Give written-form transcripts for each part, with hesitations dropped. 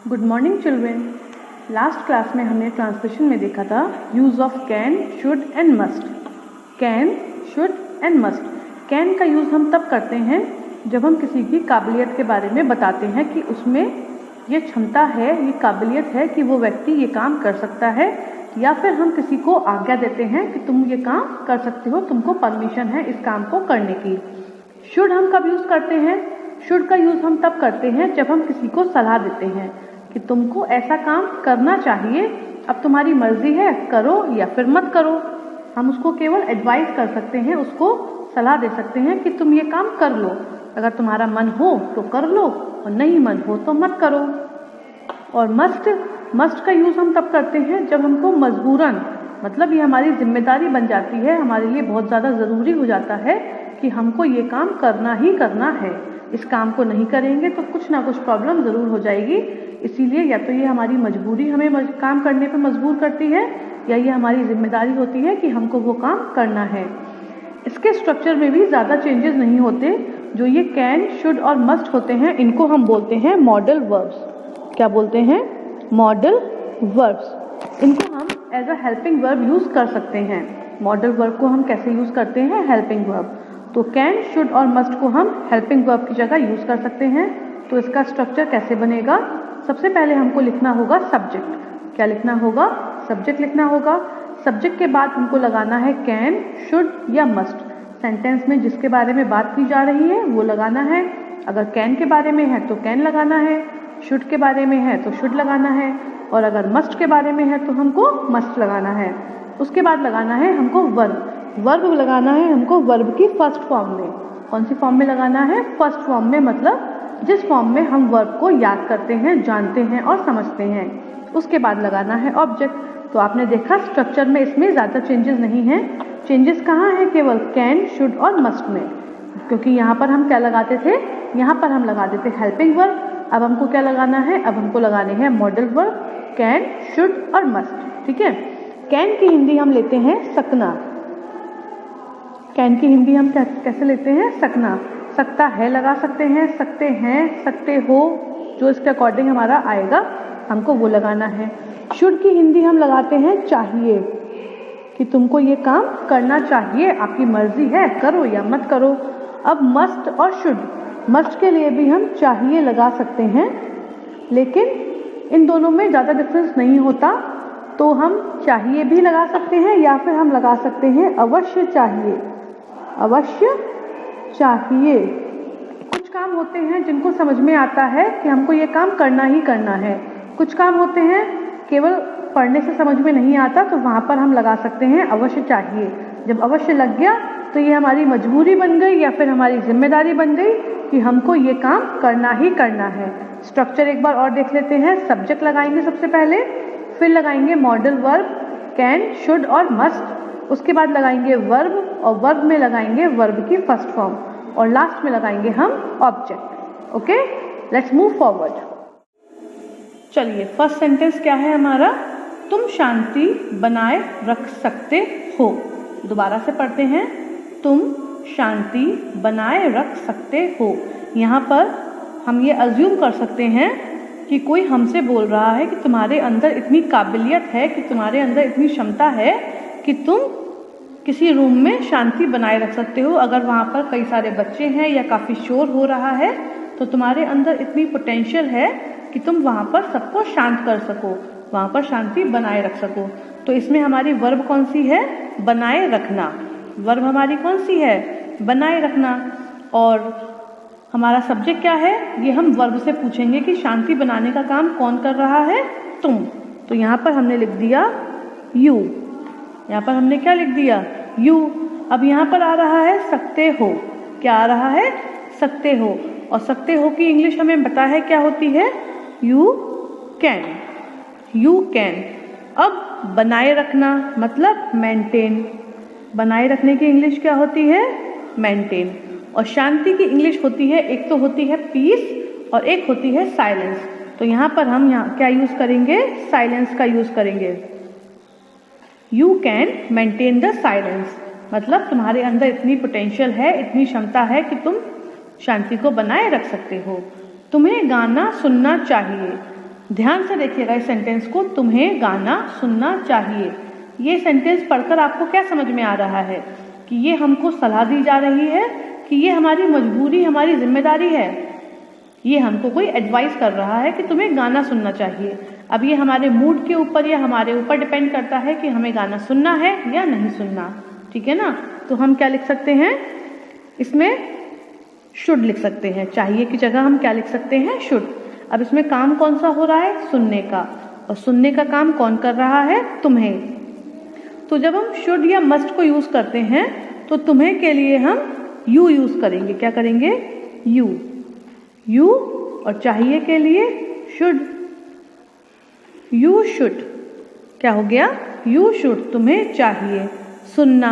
Good morning children. Last class में हमने translation में देखा था use of can, should and must. Can, should and must. Can का यूज़ हम तब करते हैं जब हम किसी की काबिलियत के बारे में बताते हैं कि उसमें ये क्षमता है, ये काबिलियत है कि वो व्यक्ति ये काम कर सकता है, या फिर हम किसी को आज्ञा देते हैं कि तुम ये काम कर सकते हो, तुमको परमिशन है इस काम को करने की। शुड हम कब यूज़ करते हैं? शुड का यूज़ हम तब करते हैं जब हम किसी को सलाह देते हैं कि तुमको ऐसा काम करना चाहिए, अब तुम्हारी मर्जी है, करो या फिर मत करो। हम उसको केवल एडवाइस कर सकते हैं, उसको सलाह दे सकते हैं कि तुम ये काम कर लो, अगर तुम्हारा मन हो तो कर लो और नहीं मन हो तो मत करो। और मस्ट का यूज़ हम तब करते हैं जब हमको मजबूरन, मतलब ये हमारी जिम्मेदारी बन जाती है, हमारे लिए बहुत ज़्यादा ज़रूरी हो जाता है कि हमको ये काम करना ही करना है। इस काम को नहीं करेंगे तो कुछ ना कुछ प्रॉब्लम ज़रूर हो जाएगी। इसीलिए या तो ये हमारी मजबूरी हमें काम करने पर मजबूर करती है, या ये हमारी जिम्मेदारी होती है कि हमको वो काम करना है। इसके स्ट्रक्चर में भी ज़्यादा चेंजेस नहीं होते। जो ये कैन, शुड और मस्ट होते हैं, इनको हम बोलते हैं मॉडल वर्ब्स। क्या बोलते हैं? Modal verbs. इनको हम as a helping verb use कर सकते हैं। मॉडल वर्ब को हम कैसे यूज़ करते हैं? Helping verb. तो कैन, शुड और मस्ट को हम हेल्पिंग वर्ब की जगह यूज़ कर सकते हैं। तो इसका स्ट्रक्चर कैसे बनेगा? सबसे पहले हमको लिखना होगा सब्जेक्ट। क्या लिखना होगा? सब्जेक्ट लिखना होगा। सब्जेक्ट के बाद हमको लगाना है कैन, शुड या मस्ट। सेंटेंस में जिसके बारे में बात की जा रही है वो लगाना है। अगर कैन के बारे में है तो कैन लगाना है, शुड के बारे में है तो शुड लगाना है, और अगर मस्ट के बारे में है तो हमको मस्ट लगाना है। उसके बाद लगाना है हमको वर्ब। वर्ब लगाना है हमको वर्ब की फर्स्ट फॉर्म में। कौन सी फॉर्म में लगाना है? फर्स्ट फॉर्म में, मतलब जिस फॉर्म में हम वर्ब को याद करते हैं, जानते हैं और समझते हैं। उसके बाद लगाना है ऑब्जेक्ट। तो आपने देखा स्ट्रक्चर में इसमें ज़्यादा चेंजेस नहीं हैं। चेंजेस कहाँ हैं? केवल कैन, शुड और मस्ट में। क्योंकि यहाँ पर हम क्या लगाते थे? यहाँ पर हम लगाते थे हेल्पिंग वर्ब। अब हमको क्या लगाना है? अब हमको लगाने हैं मॉडल वर्ब, कैन, शुड और मस्ट। ठीक है। कैन की हिंदी हम लेते हैं सकना। कैन की हिंदी हम कैसे लेते हैं? सकना। सकता है लगा सकते हैं, सकते हैं, सकते हो, जो इसके अकॉर्डिंग हमारा आएगा हमको वो लगाना है। शुड की हिंदी हम लगाते हैं चाहिए, कि तुमको ये काम करना चाहिए, आपकी मर्जी है, करो या मत करो। अब मस्ट और शुड, मस्ट के लिए भी हम चाहिए लगा सकते हैं, लेकिन इन दोनों में ज़्यादा डिफरेंस नहीं होता। तो हम चाहिए भी लगा सकते हैं या फिर हम लगा सकते हैं अवश्य चाहिए। अवश्य चाहिए। कुछ काम होते हैं जिनको समझ में आता है कि हमको ये काम करना ही करना है। कुछ काम होते हैं केवल पढ़ने से समझ में नहीं आता, तो वहाँ पर हम लगा सकते हैं अवश्य चाहिए। जब अवश्य लग गया तो ये हमारी मजबूरी बन गई या फिर हमारी जिम्मेदारी बन गई कि हमको ये काम करना ही करना है। स्ट्रक्चर एक बार और देख लेते हैं। सब्जेक्ट लगाएंगे सबसे पहले, फिर लगाएंगे मॉडल वर्ब कैन, शुड और मस्ट। उसके बाद लगाएंगे वर्ब, और वर्ब में लगाएंगे वर्ब की फर्स्ट फॉर्म, और लास्ट में लगाएंगे हम object. Okay, let's move forward. चलिए, फर्स्ट सेंटेंस क्या है हमारा? तुम शांति बनाए रख सकते हो। दोबारा से पढ़ते हैं। तुम शांति बनाए रख सकते हो। यहाँ पर हम ये अज्यूम कर सकते हैं कि कोई हमसे बोल रहा है कि तुम्हारे अंदर इतनी काबिलियत है, कि तुम्हारे अंदर इतनी क्षमता है कि तुम किसी रूम में शांति बनाए रख सकते हो। अगर वहाँ पर कई सारे बच्चे हैं या काफ़ी शोर हो रहा है तो तुम्हारे अंदर इतनी पोटेंशियल है कि तुम वहाँ पर सबको शांत कर सको, वहाँ पर शांति बनाए रख सको। तो इसमें हमारी वर्ब कौन सी है? बनाए रखना। वर्ब हमारी कौन सी है? बनाए रखना। और हमारा सब्जेक्ट क्या है? ये हम वर्ब से पूछेंगे कि शांति बनाने का काम कौन कर रहा है? तुम। तो यहाँ पर हमने लिख दिया यू। यहाँ पर हमने क्या लिख दिया? यू। अब यहाँ पर आ रहा है सकते हो। क्या आ रहा है? सकते हो। और सकते हो की इंग्लिश हमें पता है क्या होती है? You can. You can. अब बनाए रखना मतलब मेंटेन। बनाए रखने की इंग्लिश क्या होती है? मेंटेन। और शांति की इंग्लिश होती है, एक तो होती है पीस और एक होती है साइलेंस। तो यहाँ पर हम क्या यूज़ करेंगे? साइलेंस का यूज़ करेंगे। You can maintain the silence, मतलब तुम्हारे अंदर इतनी पोटेंशियल है, इतनी क्षमता है कि तुम शांति को बनाए रख सकते हो। तुम्हें गाना सुनना चाहिए। ध्यान से देखिएगा इस सेंटेंस को, तुम्हें गाना सुनना चाहिए। ये सेंटेंस पढ़कर आपको क्या समझ में आ रहा है कि ये हमको सलाह दी जा रही है कि ये हमारी मजबूरी, हमारी जिम्मेदारी है। ये हमको कोई एडवाइस कर रहा है कि तुम्हें गाना सुनना चाहिए। अब ये हमारे मूड के ऊपर या हमारे ऊपर डिपेंड करता है कि हमें गाना सुनना है या नहीं सुनना, ठीक है ना। तो हम क्या लिख सकते हैं इसमें, शुड लिख सकते हैं। चाहिए की जगह हम क्या लिख सकते हैं, शुड। अब इसमें काम कौन सा हो रहा है, सुनने का, और सुनने का काम कौन कर रहा है, तुम्हें। तो जब हम शुड या मस्ट को यूज करते हैं तो तुम्हें के लिए हम यू यूज करेंगे। क्या करेंगे, यू। यू, और चाहिए के लिए शुड, यू शुड। क्या हो गया, यू शुड, तुम्हें चाहिए। सुनना,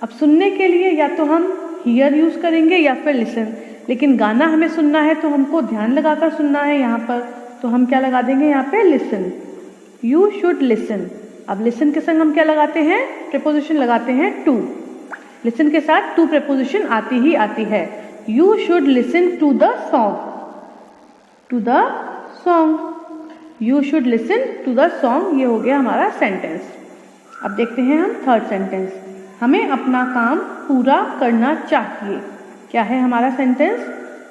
अब सुनने के लिए या तो हम हियर यूज करेंगे या फिर लिसन, लेकिन गाना हमें सुनना है तो हमको ध्यान लगाकर सुनना है यहाँ पर, तो हम क्या लगा देंगे यहाँ पे, लिसन। You should listen. अब लिसन के संग हम क्या लगाते हैं, प्रीपोजिशन लगाते हैं टू। लिसन के साथ टू प्रीपोजिशन आती ही आती है। You should listen to the song, to the song. You should listen to the song, ये हो गया हमारा सेंटेंस। अब देखते हैं हम थर्ड सेंटेंस, हमें अपना काम पूरा करना चाहिए। क्या है हमारा सेंटेंस,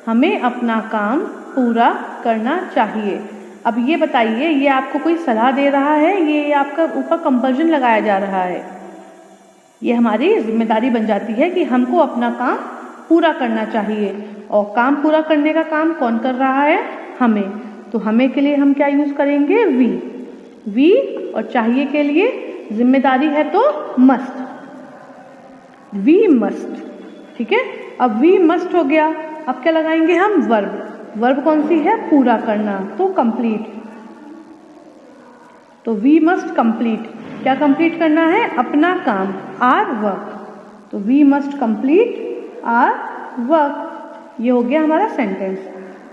हमें अपना काम पूरा करना चाहिए। अब ये बताइए, ये आपको कोई सलाह दे रहा है, ये आपका ऊपर कंपल्शन लगाया जा रहा है। ये हमारी जिम्मेदारी बन जाती है कि हमको अपना काम पूरा करना चाहिए, और काम पूरा करने का काम कौन कर रहा है, हमें। तो हमें के लिए हम क्या यूज करेंगे, वी। वी, और चाहिए के लिए जिम्मेदारी है तो मस्ट, वी मस्ट, ठीक है। अब वी मस्ट हो गया, अब क्या लगाएंगे हम, वर्ब। वर्ब कौन सी है, पूरा करना, तो कंप्लीट। तो वी मस्ट कंप्लीट, क्या कंप्लीट करना है, अपना काम, आर वर्क। तो we must complete our work, ये हो गया हमारा सेंटेंस।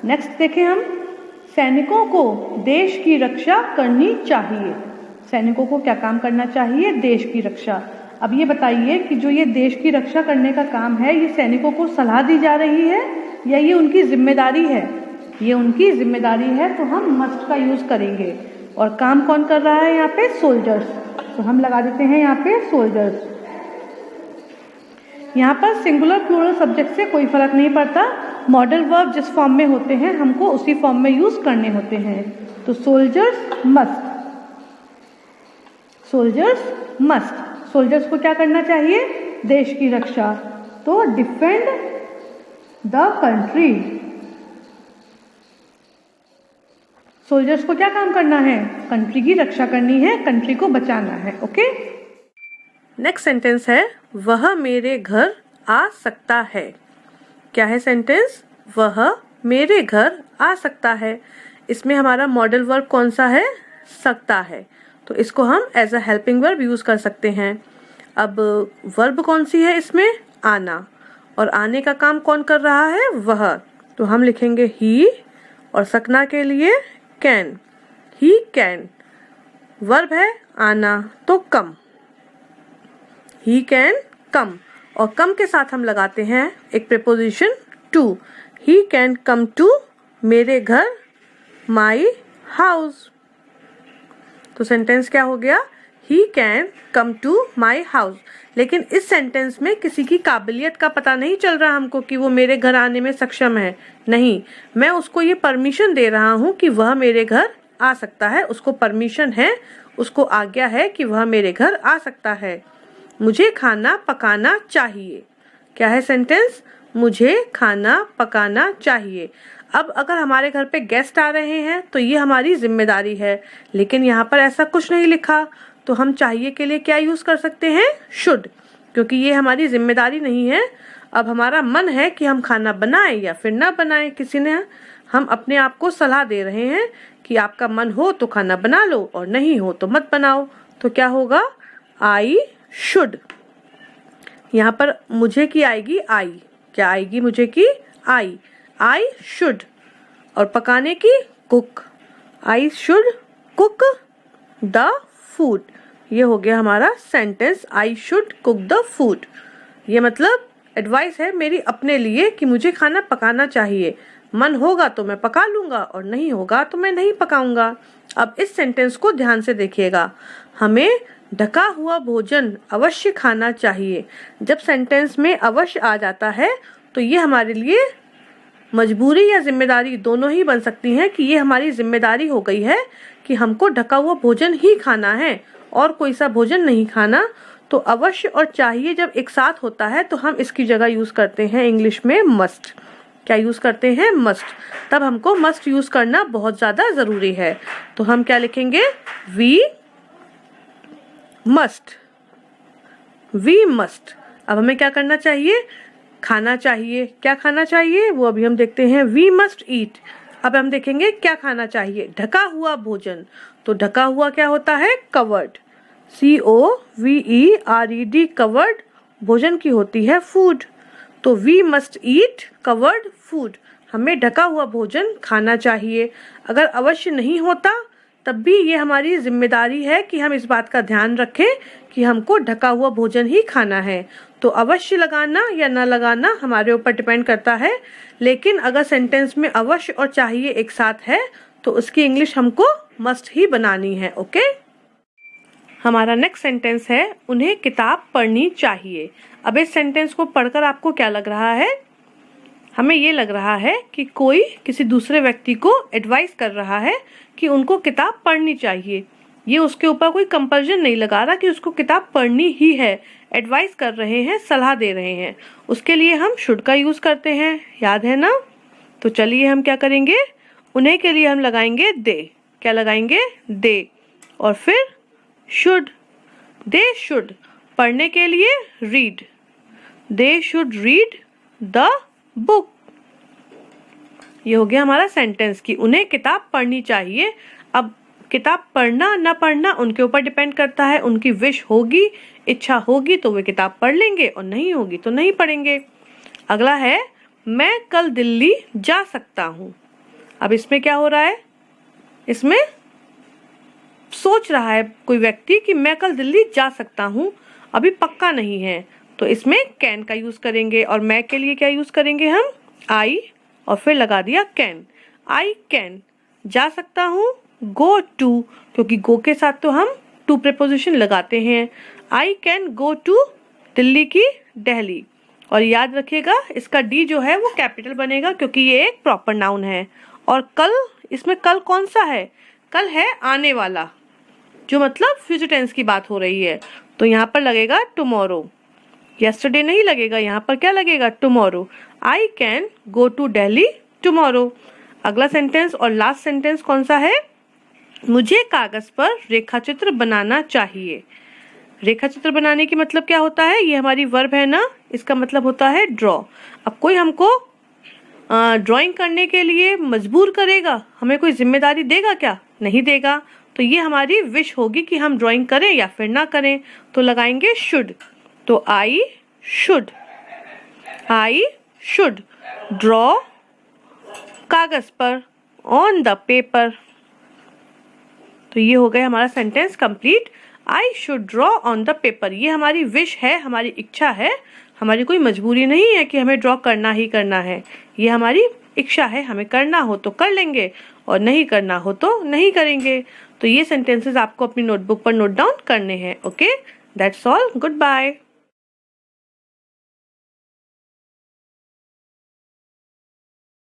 नेक्स्ट देखें हम, सैनिकों को देश की रक्षा करनी चाहिए। सैनिकों को क्या काम करना चाहिए, देश की रक्षा। अब ये बताइए कि जो ये देश की रक्षा करने का काम है, ये सैनिकों को सलाह दी जा रही है या ये उनकी जिम्मेदारी है, ये उनकी जिम्मेदारी है, तो हम मस्ट का यूज करेंगे। और काम कौन कर रहा है यहाँ पे, सोल्जर्स, तो हम लगा देते हैं यहाँ पे सोल्जर्स। यहाँ पर सिंगुलर प्लूरल सब्जेक्ट से कोई फर्क नहीं पड़ता, मॉडल वर्ब जिस फॉर्म में होते हैं हमको उसी फॉर्म में यूज करने होते हैं। तो soldiers must, soldiers must, soldiers को क्या करना चाहिए, देश की रक्षा, तो डिफेंड द कंट्री। सोल्जर्स को क्या काम करना है, कंट्री की रक्षा करनी है, कंट्री को बचाना है। ओके, नेक्स्ट सेंटेंस है, वह मेरे घर आ सकता है। क्या है सेंटेंस, वह मेरे घर आ सकता है। इसमें हमारा मॉडल वर्ब कौन सा है, सकता है, तो इसको हम as a helping verb use कर सकते हैं। अब वर्ब कौन सी है इसमें, आना, और आने का काम कौन कर रहा है, वह। तो हम लिखेंगे ही, और सकना के लिए कैन, ही कैन। वर्ब है आना, तो कम, ही कैन कम, और कम के साथ हम लगाते हैं एक preposition to. He can come to मेरे घर, माई हाउस। तो सेंटेंस क्या हो गया, he can come to my house. लेकिन इस सेंटेंस में किसी की काबिलियत का पता नहीं चल रहा हमको कि वो मेरे घर आने में सक्षम है, नहीं, मैं उसको ये परमिशन दे रहा हूँ कि वह मेरे घर आ सकता है, उसको परमिशन है, उसको आज्ञा है कि वह मेरे घर आ सकता है। मुझे खाना पकाना चाहिए। क्या है सेंटेंस, मुझे खाना पकाना चाहिए। अब अगर हमारे घर पे गेस्ट आ रहे हैं तो ये हमारी जिम्मेदारी है, लेकिन यहाँ पर ऐसा कुछ नहीं लिखा, तो हम चाहिए के लिए क्या यूज कर सकते हैं, शुड, क्योंकि ये हमारी जिम्मेदारी नहीं है। अब हमारा मन है कि हम खाना बनाएं या फिर ना बनाएं, किसी ने, हम अपने आप को सलाह दे रहे हैं कि आपका मन हो तो खाना बना लो और नहीं हो तो मत बनाओ। तो क्या होगा, आई शुड। यहाँ पर मुझे की आएगी आई, क्या आएगी मुझे की, आई शुड, और पकाने की cook, I should cook the food. ये हो गया हमारा sentence, I should cook the food. ये मतलब एडवाइस है मेरी अपने लिए कि मुझे खाना पकाना चाहिए, मन होगा तो मैं पका लूंगा और नहीं होगा तो मैं नहीं पकाऊंगा। अब इस सेंटेंस को ध्यान से देखिएगा। हमें ढका हुआ भोजन अवश्य खाना चाहिए। जब सेंटेंस में अवश्य आ जाता है तो ये हमारे लिए मजबूरी या जिम्मेदारी दोनों ही बन सकती हैं कि ये हमारी जिम्मेदारी हो गई है कि हमको ढका हुआ भोजन ही खाना है और कोई सा भोजन नहीं खाना। तो अवश्य और चाहिए जब एक साथ होता है तो हम इसकी जगह यूज करते हैं इंग्लिश में मस्ट। क्या यूज करते हैं? मस्ट। तब हमको मस्ट यूज करना बहुत ज्यादा जरूरी है। तो हम क्या लिखेंगे? We must. We must. अब हमें क्या करना चाहिए? खाना चाहिए। क्या खाना चाहिए वो अभी हम देखते हैं। वी मस्ट ईट। अब हम देखेंगे क्या खाना चाहिए। ढका हुआ भोजन। तो ढका हुआ क्या होता है? कवर्ड। COVERED covered. भोजन की होती है फूड। तो we must eat covered food. हमें ढका हुआ भोजन खाना चाहिए। अगर अवश्य नहीं होता तब भी ये हमारी जिम्मेदारी है कि हम इस बात का ध्यान रखें कि हमको ढका हुआ भोजन ही खाना है। तो अवश्य लगाना या न लगाना हमारे ऊपर डिपेंड करता है। लेकिन अगर सेंटेंस में अवश्य और चाहिए एक साथ है तो उसकी इंग्लिश हमको मस्ट ही बनानी है। ओके। हमारा नेक्स्ट सेंटेंस है उन्हें किताब पढ़नी चाहिए। अब इस सेंटेंस को पढ़कर आपको क्या लग रहा है? हमें ये लग रहा है कि कोई किसी दूसरे व्यक्ति को एडवाइस कर रहा है कि उनको किताब पढ़नी चाहिए। ये उसके ऊपर कोई कंपल्जन नहीं लगा रहा कि उसको किताब पढ़नी ही है। एडवाइस कर रहे हैं, सलाह दे रहे हैं। उसके लिए हम शुड का यूज करते हैं, याद है ना? तो चलिए हम क्या करेंगे? उन्हें के लिए हम लगाएंगे दे। क्या लगाएंगे? दे। और फिर शुड। They should. पढ़ने के लिए read. They should read the book. ये हो गया हमारा सेंटेंस कि उन्हें किताब पढ़नी चाहिए। अब किताब पढ़ना न पढ़ना उनके ऊपर डिपेंड करता है। उनकी विश होगी, इच्छा होगी तो वे किताब पढ़ लेंगे और नहीं होगी तो नहीं पढ़ेंगे। अगला है मैं कल दिल्ली जा सकता हूँ। अब इसमें क्या हो रहा है? इसमें सोच रहा है कोई व्यक्ति कि मैं कल दिल्ली जा सकता हूँ, अभी पक्का नहीं है। तो इसमें कैन का यूज करेंगे और मैं के लिए क्या यूज करेंगे हम? आई और फिर लगा दिया कैन। आई कैन जा सकता हूँ। गो टू, क्योंकि गो के साथ तो हम टू प्रीपोजिशन लगाते हैं। I can go to Delhi की दिल्ली। और याद रखिएगा इसका डी जो है वो कैपिटल बनेगा क्योंकि ये एक प्रॉपर नाउन है। और कल, इसमें कल कौन सा है? कल है आने वाला, जो मतलब फ्यूचर टेंस की बात हो रही है। तो यहाँ पर लगेगा टुमारो। यस्टरडे नहीं लगेगा, यहाँ पर क्या लगेगा? Tomorrow. I can go to Delhi tomorrow. अगला सेंटेंस और लास्ट सेंटेंस कौन सा है? मुझे कागज पर रेखाचित्र बनाना चाहिए। रेखाचित्र बनाने की मतलब क्या होता है? ये हमारी वर्ब है ना, इसका मतलब होता है ड्रॉ। अब कोई हमको ड्राइंग करने के लिए मजबूर करेगा, हमें कोई जिम्मेदारी देगा क्या? नहीं देगा। तो ये हमारी विश होगी कि हम ड्राइंग करें या फिर ना करें। तो लगाएंगे शुड। तो आई शुड ड्रॉ कागज पर, ऑन द पेपर। तो ये हो गया हमारा sentence complete. I should draw on the paper. ये हमारी विश है, हमारी इच्छा है, हमारी कोई मजबूरी नहीं है कि हमें ड्रॉ करना ही करना है। ये हमारी इच्छा है, हमें करना हो तो कर लेंगे और नहीं करना हो तो नहीं करेंगे। तो ये सेंटेंसेस आपको अपनी नोटबुक पर नोट डाउन करने हैं। Okay, that's all. Good bye.